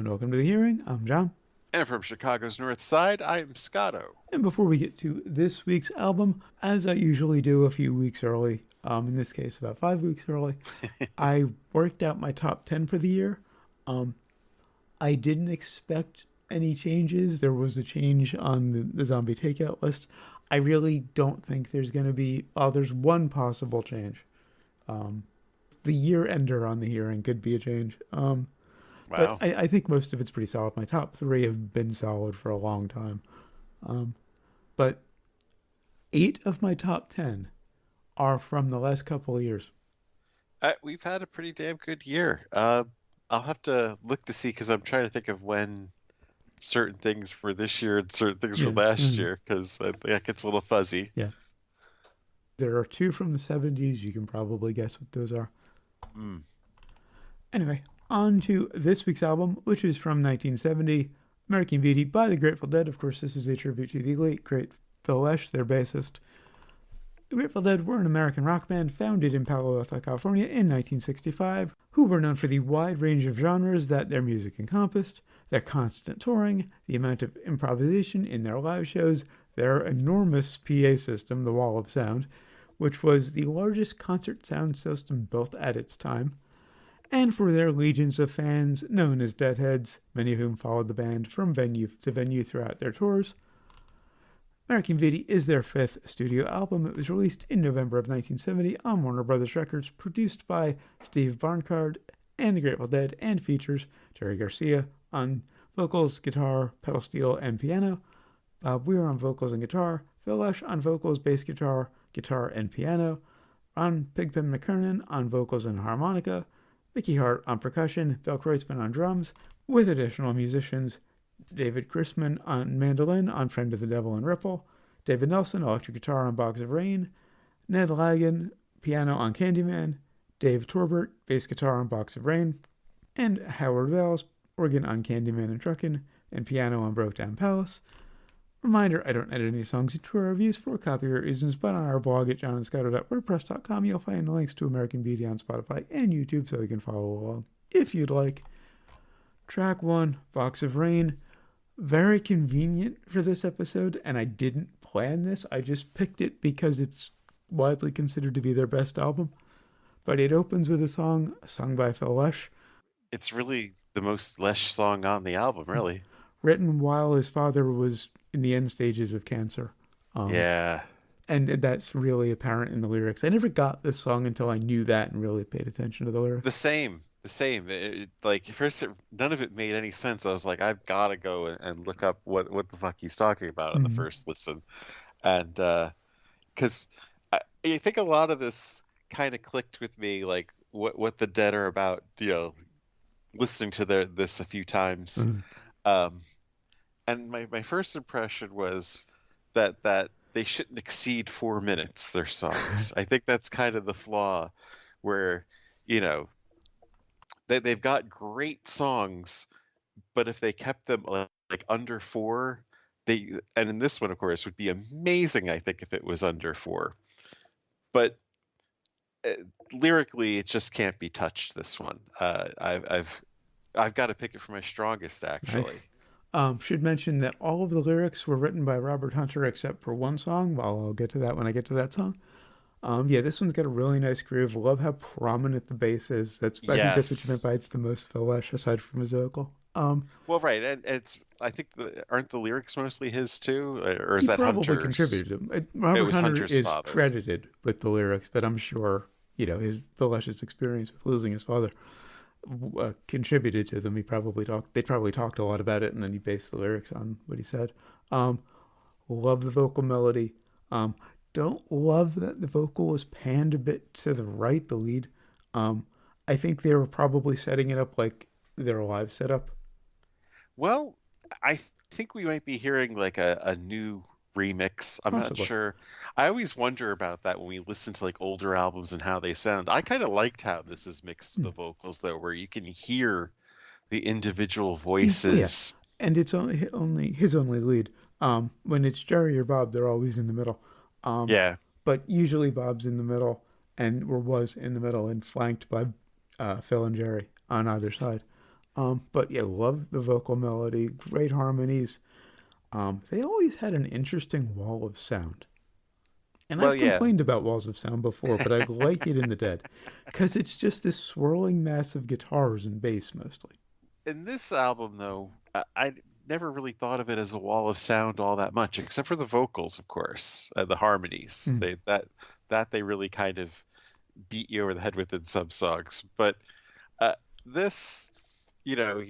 welcome to The Hearing. I'm John. And from Chicago's North Side, I'm Scotto. And before we get to this week's album, as I usually do a few weeks early, in this case about 5 weeks early, I worked out my top 10 for the year. Um, I didn't expect any changes. There was a change on the zombie takeout list. I really don't think there's going to be, there's one possible change. The year ender on The Hearing could be a change. But Wow. I think most of it's pretty solid. My top three have been solid for a long time. Um, but 8 of my top 10 are from the last couple of years. We've had a pretty damn good year. I'll have to look to see because I'm trying to think of when certain things were this year and certain things were Yeah. last year because that gets a little fuzzy. Yeah. There are 2 from the 70s. You can probably guess what those are. Mm. Anyway, on to this week's album, which is from 1970, American Beauty by the Grateful Dead. Of course, this is a tribute to the late, great Phil Lesh, their bassist. The Grateful Dead were an American rock band founded in Palo Alto, California in 1965, who were known for the wide range of genres that their music encompassed, their constant touring, the amount of improvisation in their live shows, their enormous PA system, the Wall of Sound, which was the largest concert sound system built at its time, and for their legions of fans known as Deadheads, many of whom followed the band from venue to venue throughout their tours. American Beauty is their 5th studio album. It was released in November of 1970 on Warner Brothers Records, produced by Steve Barnard and the Grateful Dead, and features Jerry Garcia on vocals, guitar, pedal steel, and piano, Bob Weir on vocals and guitar, Phil Lesh on vocals, bass guitar, guitar, and piano, Ron Pigpen McKernan on vocals and harmonica, Mickey Hart on percussion, Bill Kreutzmann on drums, with additional musicians David Chrisman on mandolin on Friend of the Devil and Ripple, David Nelson electric guitar on Box of Rain, Ned Lagan piano on Candyman, Dave Torbert bass guitar on Box of Rain, and Howard Wells organ on Candyman and Truckin', and piano on Broke Down Palace. Reminder, I don't edit any songs into our reviews for copyright reasons, but on our blog at johnandscotto.wordpress.com you'll find links to American Beauty on Spotify and YouTube so you can follow along if you'd like. Track 1, Box of Rain. Very convenient for this episode, and I didn't plan this. I just picked it because it's widely considered to be their best album. But it opens with a song sung by Phil Lesh. It's really the most Lesh song on the album, really. Written while his father was in the end stages of cancer. Yeah. And that's really apparent in the lyrics. I never got this song until I knew that and really paid attention to the lyrics. The same. The same. Like, at first, none of it made any sense. I was like, I've got to go and look up what the fuck he's talking about on the first listen. And because I think a lot of this kind of clicked with me, like what the Dead are about, listening to this a few times. And my first impression was that they shouldn't exceed 4 minutes, their songs. I think that's kind of the flaw where, they've got great songs, but if they kept them like under 4, and in this one, of course, would be amazing, I think, if it was under 4. But lyrically, it just can't be touched, this one. I've got to pick it for my strongest, actually. Should mention that all of the lyrics were written by Robert Hunter except for one song. Well, I'll get to that when I get to that song. This one's got a really nice groove. Love how prominent the bass is. I think that's what you meant by it's the most Phil Lesh aside from his vocal. Well, right, and I think aren't the lyrics mostly his too, or is he that probably Hunter's? contributed them. Robert Hunter Hunter's is father. credited with the lyrics, but I'm sure his Phil Lesh's experience with losing his father contributed to them. They probably talked a lot about it, and then he based the lyrics on what he said. Love the vocal melody. Don't love that the vocal was panned a bit to the right, the lead. I think they were probably setting it up like their live setup. Well, I think we might be hearing like a new remix. I'm not Possibly. sure. I always wonder about that when we listen to like older albums and how they sound. I kind of liked how this is mixed with the vocals, though, where you can hear the individual voices. Yeah. And it's only his only lead. When it's Jerry or Bob, they're always in the middle. Yeah. But usually Bob's in the middle, or was in the middle, and flanked by Phil and Jerry on either side. But yeah, love the vocal melody, great harmonies. They always had an interesting wall of sound. And Well, I've yeah. complained about walls of sound before, but I like it in the Dead because it's just this swirling mass of guitars and bass mostly. In this album, though, I never really thought of it as a wall of sound all that much, except for the vocals, of course, the harmonies. Mm. That they really kind of beat you over the head with in some songs. But uh, this, you know,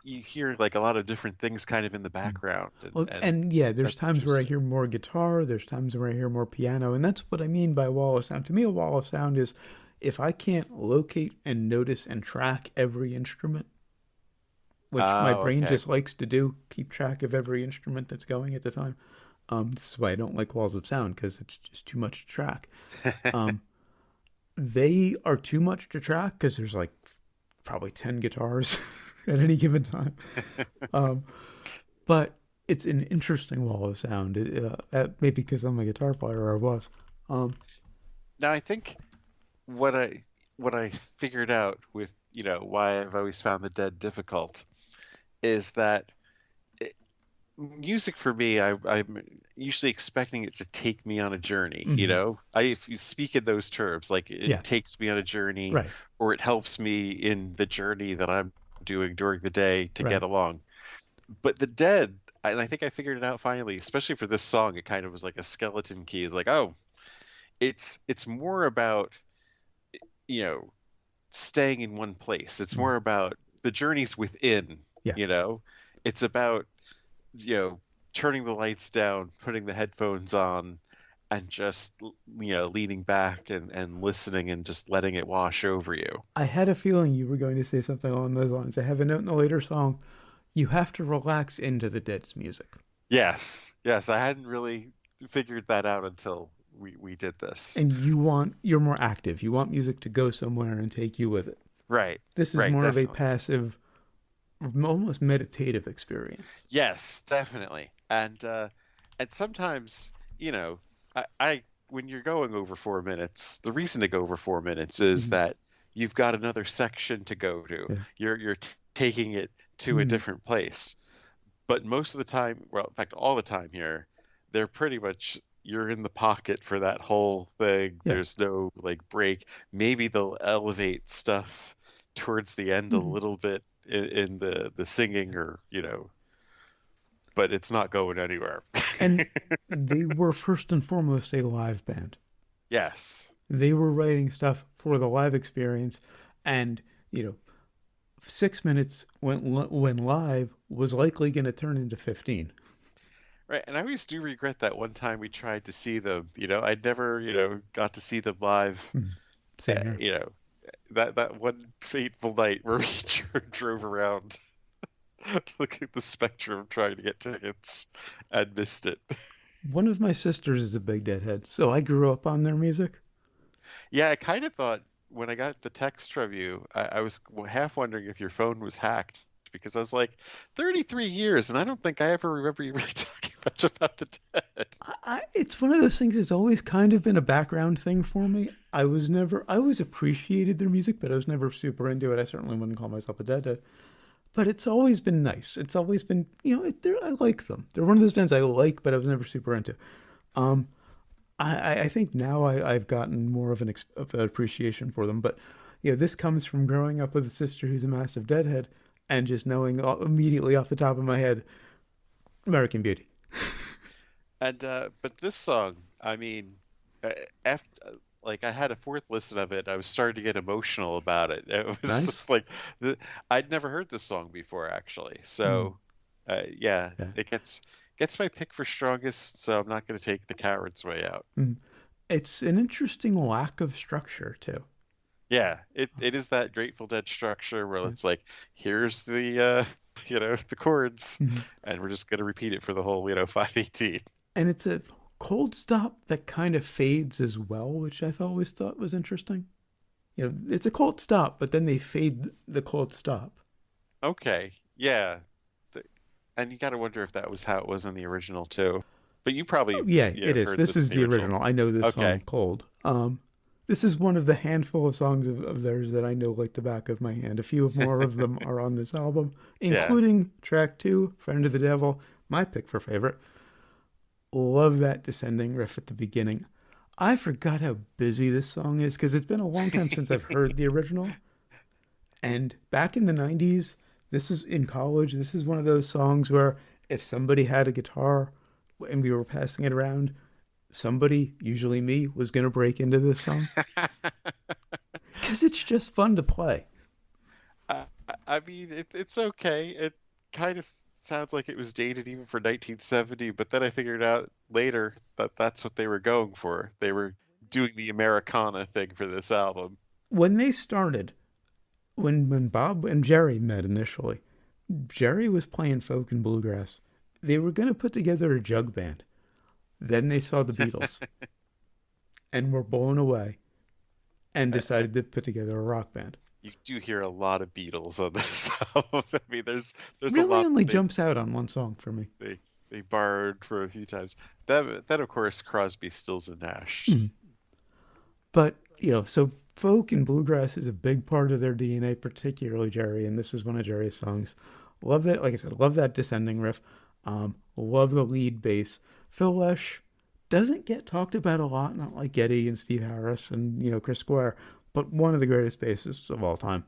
you hear like a lot of different things kind of in the Mm. background, Well, and and yeah, there's that's times where I interesting. hear more guitar, there's times where I hear more piano, and that's what I mean by wall of sound. To me, a wall of sound is if I can't locate and notice and track every instrument, which my Oh, brain okay. just likes to do, keep track of every instrument that's going at the time. This is why I don't like walls of sound because it's just too much to track. Um, they are too much to track because there's like probably 10 guitars at any given time. Um, but it's an interesting wall of sound. Maybe because I'm a guitar player, or I was. Um, Now, I think what I what I figured out with, why I've always found the Dead difficult is that music for me, I'm usually expecting it to take me on a journey, mhm. if you speak in those terms, like it Yeah, takes me on a journey right, or it helps me in the journey that I'm doing during the day to right. get along. But the Dead, and I think I figured it out finally, especially for this song, it kind of was like a skeleton key. It's like, oh, it's more about, you know, staying in one place. It's Mm. more about the journeys within, Yeah. you know. It's about, you know, turning the lights down, putting the headphones on, and just, leaning back and listening and just letting it wash over you. I had a feeling you were going to say something along those lines. I have a note in a later song. You have to relax into the Dead's music. Yes, yes, I hadn't really figured that out until we did this. And you're more active. You want music to go somewhere and take you with it. Right, This is right, more of a definitely. passive, almost meditative experience. Yes, definitely. And sometimes, I when you're going over 4 minutes, the reason to go over 4 minutes is Mhm. that you've got another section to go to. Yeah. You're taking it to a Mm. different place. But most of the time, well, in fact, all the time here, they're pretty much you're in the pocket for that whole thing. Yeah. There's no like break. Maybe they'll elevate stuff towards the end a Mhm. little bit in the singing or, but it's not going anywhere. And they were first and foremost a live band. Yes. They were writing stuff for the live experience, and you know, 6 minutes when live was likely going to turn into 15. Right. And I always do regret that one time we tried to see them. I never, got to see them live. Mhm. Same here. You know, that one fateful night where we drove around looking at the spectrum trying to get tickets and missed it. One of my sisters is a big Deadhead, so I grew up on their music. Yeah, I kind of thought when I got the text from you, I was half wondering if your phone was hacked because I was like, 33 years, and I don't think I ever remember you really talking much about the dead. It's one of those things that's always kind of been a background thing for me. I always appreciated their music, but I was never super into it. I certainly wouldn't call myself a Deadhead. But it's always been nice. It's always been, I like them. They're one of those bands I like, but I was never super into. Um, I think now I've gotten more of of an appreciation for them. But this comes from growing up with a sister who's a massive Deadhead, and just knowing immediately off the top of my head, American Beauty. And but this song, I mean, after like I had a fourth listen of it, I was starting to get emotional about it. It was Nice. just like I'd never heard this song before actually. Mm, So, yeah, yeah. it gets my pick for strongest. So I'm not going to take the coward's way out. Mm. It's an interesting lack of structure too. Yeah, it is that Grateful Dead structure where Yeah. it's like here's the the chords, Mhm. and we're just going to repeat it for the whole 518. And it's a cold stop that kind of fades as well, which I always thought was interesting. It's a cold stop, but then they fade the cold stop. Okay, yeah. Th- And you got to wonder if that was how it was in the original too. But you Oh, probably yeah, it is. heard This this is in the the original. original. I know this song Okay. cold. This is one of the handful of songs of theirs that I know like the back of my hand. A few more of them are on this album, Yeah. including track two, Friend of the Devil, my pick for favorite. Love that descending riff at the beginning. I forgot how busy this song is because it's been a long time since I've heard the original. And back in the 90s, this is in college, this is one of those songs where if somebody had a guitar and we were passing it around, somebody, usually me, was going to break into this song because it's just fun to play. I mean, it's okay. It kind of sounds like it was dated even for 1970, but then I figured out later that that's what they were going for. They were doing the Americana thing for this album. When they started, when Bob and Jerry met initially, Jerry was playing folk and bluegrass. They were going to put together a jug band. Then they saw the Beatles and were blown away and decided to put together a rock band. You do hear a lot of Beatles on this album. I mean, there's a Really lot only that jumps out on one song for me. they they borrowed for a few times. That of course Crosby, Stills and Nash. Mm. But, so folk and bluegrass is a big part of their DNA, particularly Jerry, and this is one of Jerry's songs. Love that, like I said, love that descending riff. Love the lead bass. Phil Lesh doesn't get talked about a lot, not like Geddy and Steve Harris and, Chris Squire, but one of the greatest bassists of all time.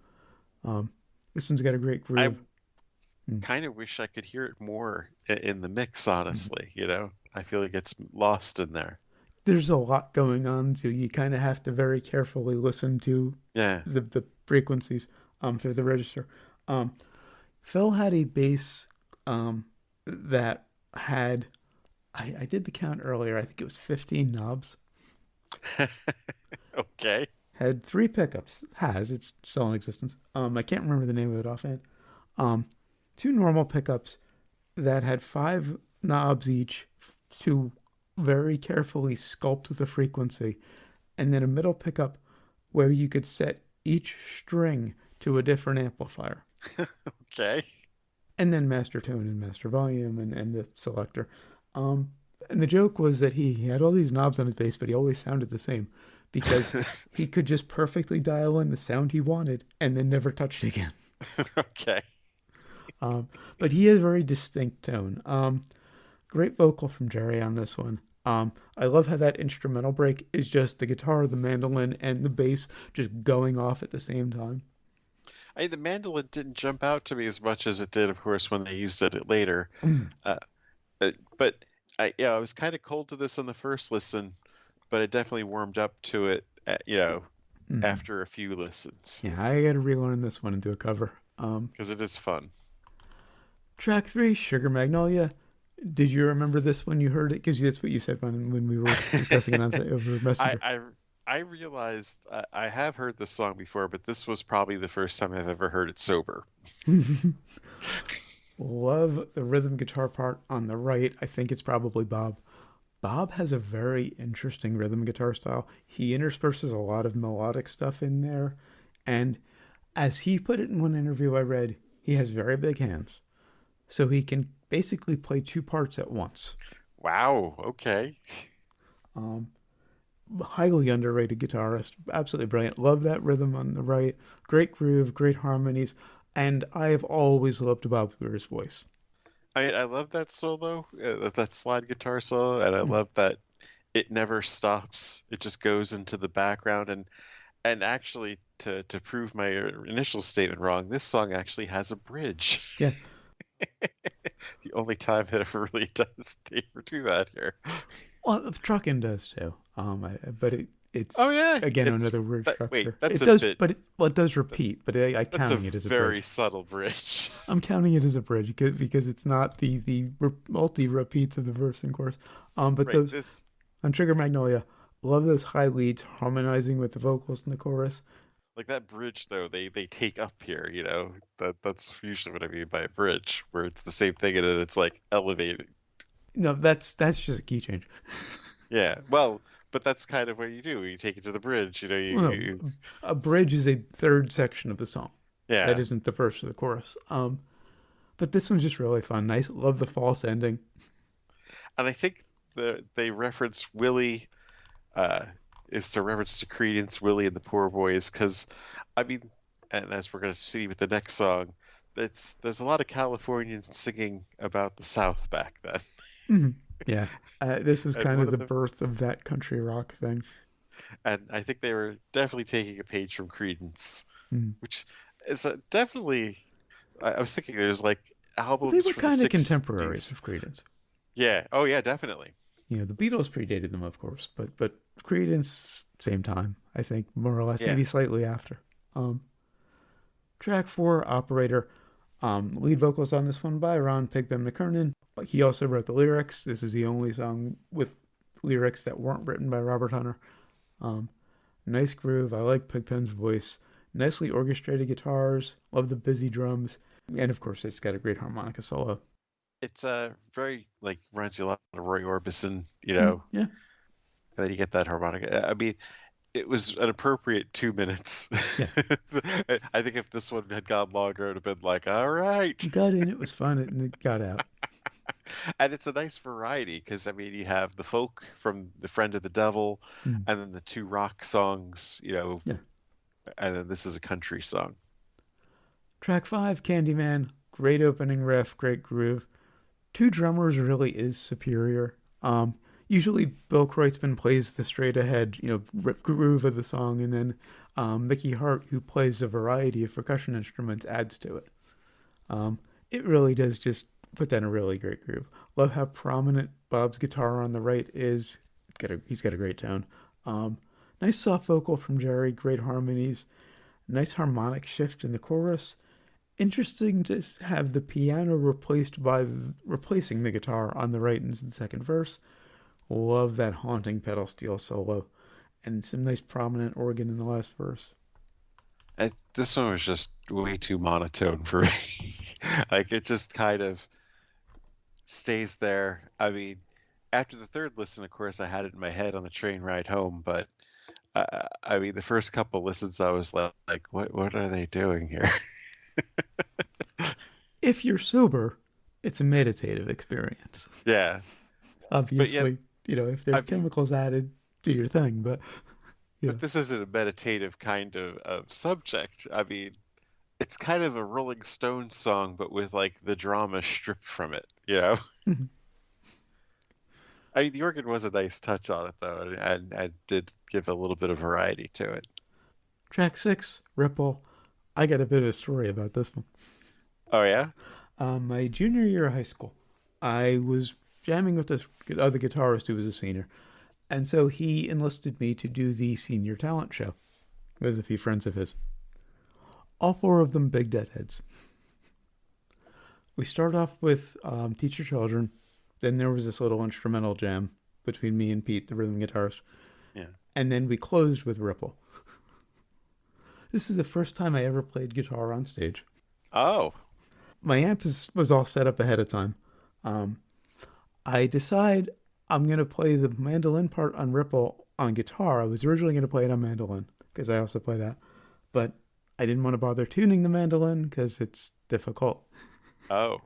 Um, this one's got a great I groove. Mm. kind of wish I could hear it more in the mix, Mm. honestly, I feel like it's lost in there. There's a lot going on, so you kind of have to very carefully listen to Yeah. the frequencies through the register. Um, Phil had a bass that had, I did the count earlier, I think it was 15 knobs, Okay. had three pickups, it's still in existence. I can't remember the name of it offhand. Um, Two normal pickups that had five knobs each to very carefully sculpt the frequency, and then a middle pickup where you could set each string to a different amplifier, Okay. and then master tone and master volume and the selector. Um, and the joke was that he had all these knobs on his bass, but he always sounded the same because he could just perfectly dial in the sound he wanted and then never touch it again. Okay. Um, but he has a very distinct tone. Great vocal from Jerry on this one. I love how that instrumental break is just the guitar, the mandolin, and the bass just going off at the same time. The mandolin didn't jump out to me as much as it did, of course, when they used it later. Mm. Uh, but I was kind of cold to this on the first listen, but I definitely warmed up to it, Mhm. after a few listens Yeah, I got to relearn this one and do a cover. because it is fun. Track three, Sugar Magnolia. Did you remember this when you heard it? Because that's what you said when we were discussing it on over I Messenger. I I realized I have heard this song before, but this was probably the first time I've ever heard it sober. Love the rhythm guitar part on the right. I think it's probably Bob. Bob has a very interesting rhythm guitar style. He intersperses a lot of melodic stuff in there. And as he put it in one interview I read, he has very big hands. So he can basically play two parts at once. Wow. Okay. Um, Highly underrated guitarist. Absolutely brilliant. Love that rhythm on the right. Great groove, great harmonies. And I have always loved Bob Weir's voice. I love that solo, that slide guitar solo, and I Mm. love that it never stops. It just goes into the background, and actually to prove my initial statement wrong, this song actually has a bridge. Yeah. The only time it ever really does they ever do that here. Well, the trucking does too. But it's Oh yeah, again it's another weird wait, structure. that's It a does, bit. but it does repeat. But I That's a counting it as a very bridge. subtle bridge. I'm counting it as a bridge because it's not the multi repeats of the verse and chorus. But Right. those This on Trigger Magnolia, love those high leads harmonizing with the vocals in the chorus. like that bridge though, they take up here. That's usually what I mean by a bridge, where it's the same thing and then it's like elevated. No, that's just a key change. Yeah. Well, but that's kind of what you do. You take it to the bridge. Well, no, a bridge is a third section of the song. That Yeah. isn't the verse or the chorus. But this one's just really fun. Nice. Love the false ending. And I think they reference Willie. Uh, is to reference to Creedence, Willie and the Poor Boys, because I mean, and as we're going to see with the next song, there's a lot of Californians singing about the South back then, Hmm. Yeah. This was and kind one of of the them, birth of that country rock thing. and I think they were definitely taking a page from Creedence, Mm. which is definitely. I was thinking there's like Well, they albums were from the kind of contemporaries '60s. of Creedence. Yeah. Oh yeah, definitely. You know, the Beatles predated them, of course, but Creedence same time, I think, more or less, Yeah. maybe slightly after. Um, Track four, Operator. Lead vocals on this one by Ron Pigpen McKernan. He also wrote the lyrics. This is the only song with lyrics that weren't written by Robert Hunter. Um, Nice groove. I like Pigpen's voice. Nicely orchestrated guitars. Love the busy drums. And of course, it's got a great harmonica solo. It's very like reminds you a lot of Roy Orbison, Mm, yeah, and then you get that harmonica. I mean, it was an appropriate 2 minutes. yeah. I think if this one had gone longer, it would have been like, all right. Got in, it was fun, and it got out. And it's a nice variety because I mean, you have the folk from The Friend of the Devil, Mm, and then the two rock songs, yeah. and then this is a country song. Track five, Candyman. Great opening riff, great groove. Two drummers really is superior. Usually Bill Kreutzmann plays the straight ahead, rip groove of the song, and then Mickey Hart, who plays a variety of percussion instruments, adds to it. Um, it really does just put that in a really great groove. Love how prominent Bob's guitar on the right is. He's got a great tone. Um, Nice soft vocal from Jerry, great harmonies, nice harmonic shift in the chorus. Interesting to have the piano replacing the guitar on the right in the second verse. Love that haunting pedal steel solo, and some nice prominent organ in the last verse. This one was just way too monotone for me. Like it just kind of stays there. I mean, after the third listen, of course, I had it in my head on the train ride home, but I mean, the first couple listens, I was like, what are they doing here? If you're sober, it's a meditative experience. Yeah, but yet, Obviously, if I there's mean, chemicals added, do your thing, but yeah. but this isn't a meditative kind of subject. I mean, it's kind of a Rolling Stones song, but with like the drama stripped from it. Mhm. I mean, the organ was a nice touch on it though, and did give a little bit of variety to it. Track six, Ripple. I got a bit of a story about this one. Oh yeah? My junior year of high school, I was jamming with this other guitarist who was a senior. And so he enlisted me to do the senior talent show with a few friends of his. All four of them big deadheads. We start off with Teach Your Children. Then there was this little instrumental jam between me and Pete, the rhythm guitarist. Yeah. And then we closed with Ripple. This is the first time I ever played guitar on stage. Oh. My was all set up ahead of time. Um, I decide I'm going to play the mandolin part on Ripple on guitar. I was originally going to play it on mandolin because I also play that. But I didn't want to bother tuning the mandolin because it's difficult. Oh.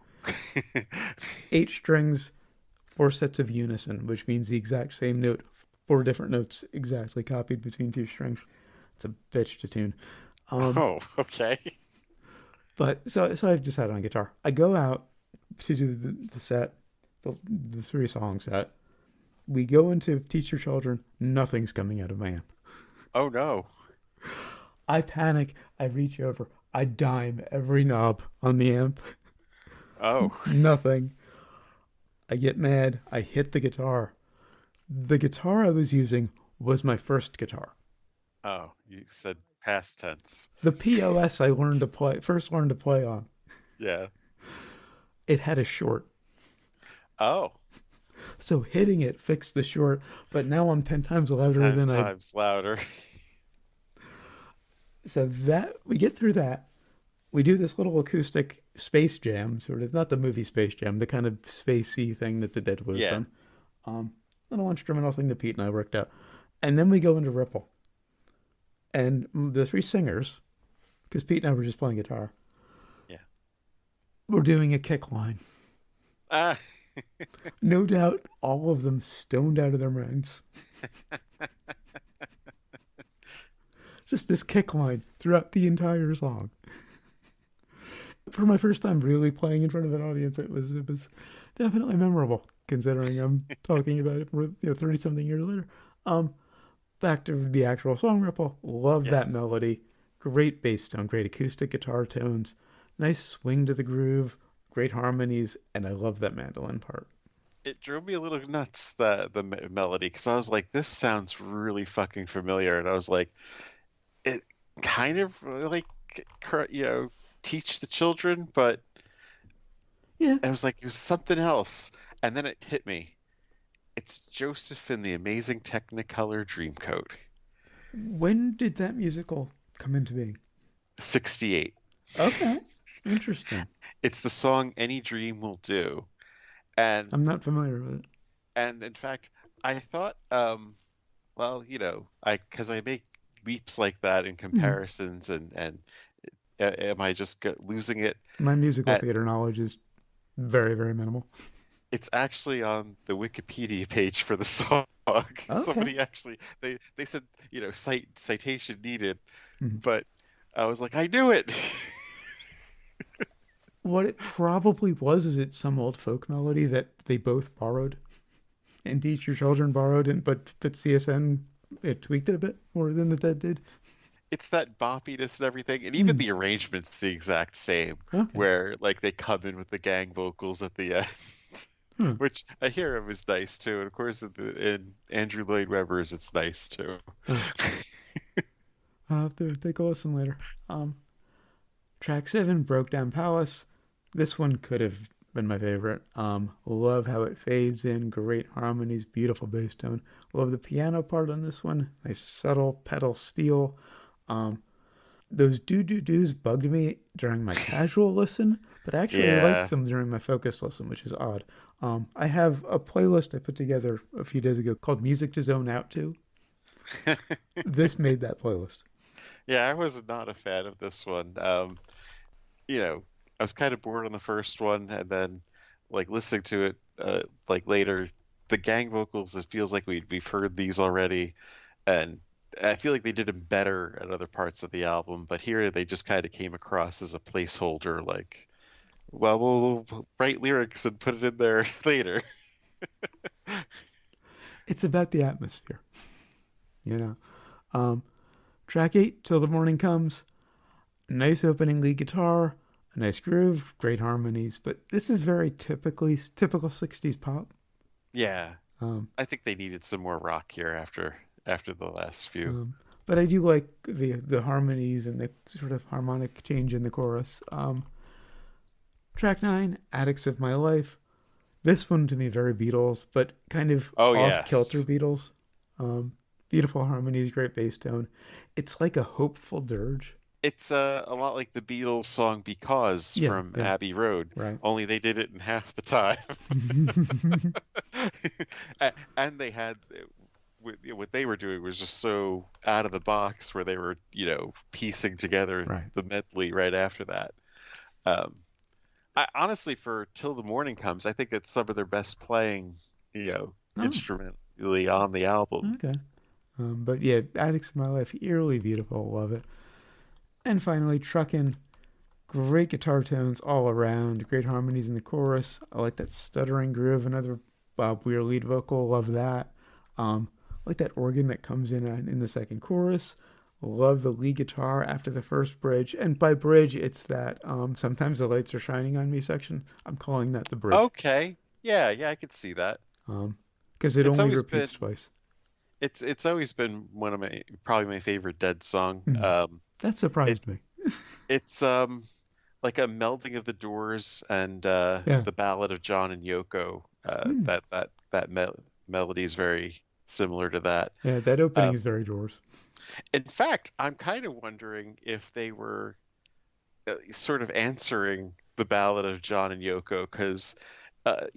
8 strings, 4 sets of unison, which means the exact same note, 4 different notes exactly copied between 2 strings. It's a bitch to tune. Um, Oh, okay. but so I've decided on guitar. I go out to do the set, the 3 song set. We go into Teach Your Children. Nothing's coming out of my amp. Oh no. I panic. I reach over. I dime every knob on the amp. Oh. Nothing. I get mad. I hit the guitar. The guitar I was using was my first guitar. Oh, you said past tense. The POS I first learned to play on. Yeah. It had a short. Oh, So hitting it fixed the short, but now I'm 10 times louder 10 than I. times louder. So that we get through that. We do this little acoustic space jam, sort of not the movie Space Jam, the kind of spacey thing that the Dead would have Yeah. done. Little instrumental thing that Pete and I worked out. And then we go into Ripple. And the 3 singers, because Pete and I were just playing guitar, Yeah. were doing a kick line. Ah. No doubt all of them stoned out of their minds. Just this kick line throughout the entire song. For my first time really playing in front of an audience, it was definitely memorable. Considering I'm talking about it, 30 something years later. Um, Back to the actual song ripple. Love that Yes. melody. Great bass tone, great acoustic guitar tones, nice swing to the groove, great harmonies, and I love that mandolin part. It drove me a little nuts, the melody, because I was like, this sounds really fucking familiar, and I was like, it kind of like you know teach the children, but Yeah. I was like, it was something else, and then it hit me. It's Joseph in the Amazing Technicolor Dreamcoat. When did that musical come into being? 68. Okay. Interesting. It's the song Any Dream Will Do. And I'm not familiar with it. in fact, I thought well, I because I make leaps like that in Mhm. comparisons and am I just losing it? My musical Uh, theater knowledge is very, very minimal. it's actually on the Wikipedia page for the song. Okay. Somebody actually they said, citation needed, Mhm. but I was like, I knew it. What it probably was is it's some old folk melody that they both borrowed and Teach Your Children borrowed it, but CSN it tweaked it a bit more than the Dead did. It's that boppiness and everything, and even Hmm. the arrangement's the exact same, Okay. where like they come in with the gang vocals at the end, Hmm. which I hear him is nice too, and of course in Andrew Lloyd Webber's it's nice too. Huh. I'll have to take a listen later. Um, Track 7, Broke Down Palace. This one could have been my favorite. Love how it fades in, great harmonies, beautiful bass tone. Love the piano part on this one. Nice subtle pedal steel. Um, those do's bugged me during my casual listen, but I actually like Yeah. them during my focus listen, which is odd. I have a playlist I put together a few days ago called Music to Zone Out to. This made that playlist. Yeah, I was not a fan of this one. You know, I was kind of bored on the first one, and then like listening to it like later, the gang vocals, it feels like we've heard these already, and I feel like they did them better at other parts of the album, but here they just kind of came across as a placeholder, like, well, we'll write lyrics and put it in there later. It's about the atmosphere, you know. Um, Track 8, Till the Morning Comes. Nice opening lead guitar, a nice groove, great harmonies, but this is very typical 60s pop. Yeah, Um, I think they needed some more rock here after the last few. um, but I do like the harmonies and the sort of harmonic change in the chorus. Track 9, Addicts of My Life. This one to me very Beatles, but kind of Oh off kilter yes. Beatles. Um, Beautiful harmonies, great bass tone. It's like a hopeful dirge. It's a lot like the Beatles song Because Yeah, from yeah, Abbey Road, right. only they did it in half the time. And they had what they were doing was just so out of the box where they were, piecing together Right. the medley right after that. Um, I honestly, for Till the Morning Comes, I think it's some of their best playing, Oh, instrumentally on the album. okay. But yeah, Addicts of My Life, eerily beautiful, love it. And finally, Truckin', great guitar tones all around, great harmonies in the chorus. I like that stuttering groove, another Bob Weir lead vocal, love that. I like that organ that comes in the second chorus. Love the lead guitar after the first bridge, and by bridge, it's that sometimes the lights are shining on me section. I'm calling that the bridge, Okay. Yeah, yeah, I could see that. because it It's only always repeats been twice. it's always been one of my probably my favorite Dead song. Mhm. That It surprised me. it's like a melding of the Doors and Yeah. the Ballad of John and Yoko. Hmm. That melody is very similar to that. Yeah, that opening Um, is very Doors. in fact, I'm kind of wondering if they were sort of answering the Ballad of John and Yoko, because a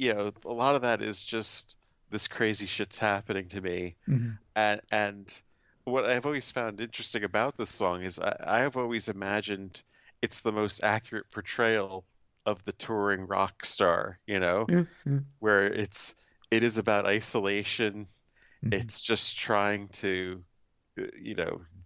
lot of that is just this crazy shit's happening to me, Hmm. and what I've always found interesting about this song is I have always imagined it's the most accurate portrayal of the touring rock star, Yeah, yeah. where it is about isolation. Hmm. It's just trying to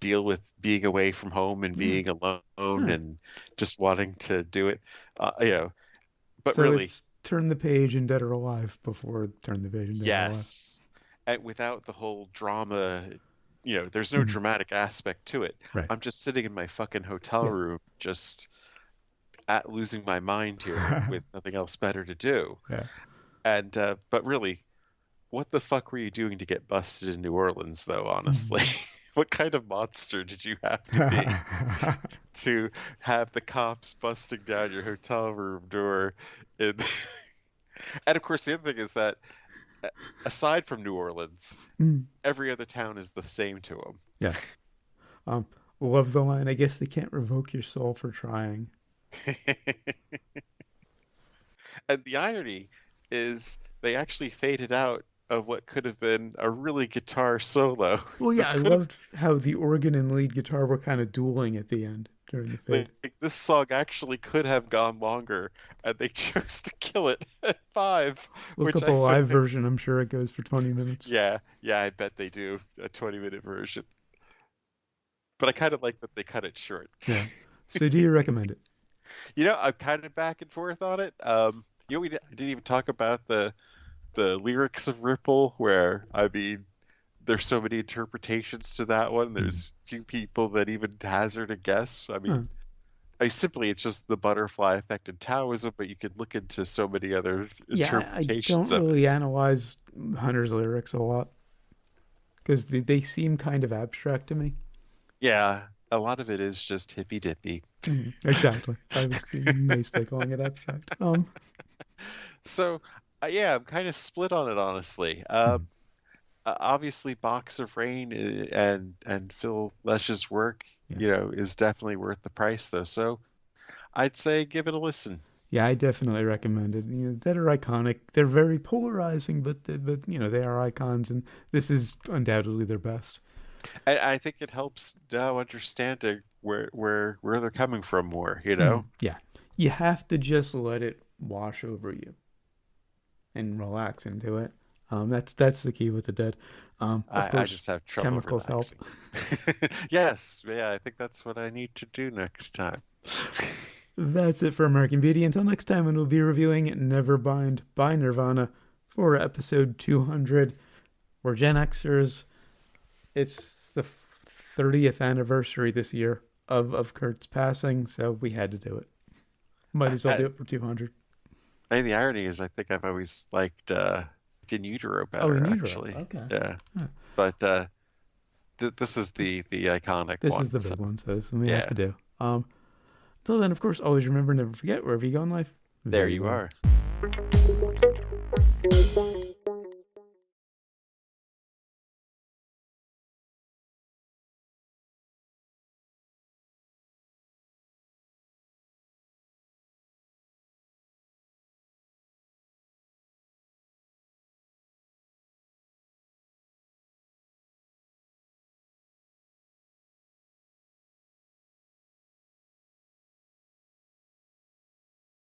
deal with being away from home and Yeah. being alone Huh. and just wanting to do it. But So really, it's Turn the Page and Dead or Alive before Turn the Page and Dead or Alive. yes. And without the whole drama, there's no Mhm. dramatic aspect to it. Right. I'm just sitting in my fucking hotel Yeah. room, just at losing my mind here with nothing else better to do. Yeah. And but really, what the fuck were you doing to get busted in New Orleans, though, honestly? Mhm. What kind of monster did you have to be to have the cops busting down your hotel room door? In... And of course, the other thing is that uh, aside from New Orleans, Mm. every other town is the same to them. Yeah. Um, Love the line. I guess they can't revoke your soul for trying. And the irony is they actually faded out of what could have been a really guitar solo. Well, yeah, This I could have loved how the organ and lead guitar were kind of dueling at the end during the fade. like this song actually could have gone longer, and they chose to kill it at 5, Look which up a I live find, version. I'm sure it goes for 20 minutes. yeah, yeah, I bet they do a 20-minute version. But I kind of like that they cut it short. Yeah. So do you recommend it? I'm kind of back and forth on it. We didn't even talk about the lyrics of Ripple, where I mean, there's so many interpretations to that one. Mm. There's few people that even hazard a guess. I Huh. mean, it's just the butterfly effect in Taoism, but you could look into so many other Yeah, I don't interpretations of it. really analyze Hunter's lyrics a lot because they seem kind of abstract to me. Yeah, a lot of it is just hippy dippy. Exactly. I was being nice by calling it abstract. So, yeah, I'm kind of split on it, honestly. Mm, Obviously, Box of Rain and Phil Lesh's work, yeah. is definitely worth the price, though. So, I'd say give it a listen. Yeah, I definitely recommend it. That are iconic. They're very polarizing, but they are icons, and this is undoubtedly their best. I think it helps now understanding where they're coming from more, you know? Yeah, you have to just let it wash over you and relax into it. That's the key with the Dead. Of I course, just have trouble chemicals help. relaxing. Yes, yeah, I think that's what I need to do next time. That's it for American Beauty. Until next time, when we'll be reviewing Neverbind by Nirvana for episode 200. We're Gen Xers. It's the 30th anniversary this year of Kurt's passing, so we had to do it. Might I, as well I, do it for 200. I mean, the irony is, I think I've always liked In Utero Oh, in better, utero. actually. Okay. Yeah, Huh. but this is the iconic This is one. the So big one, so this is what we have yeah, to do. Until then, of course, always remember, never forget, wherever you go in life, there there you you are. are.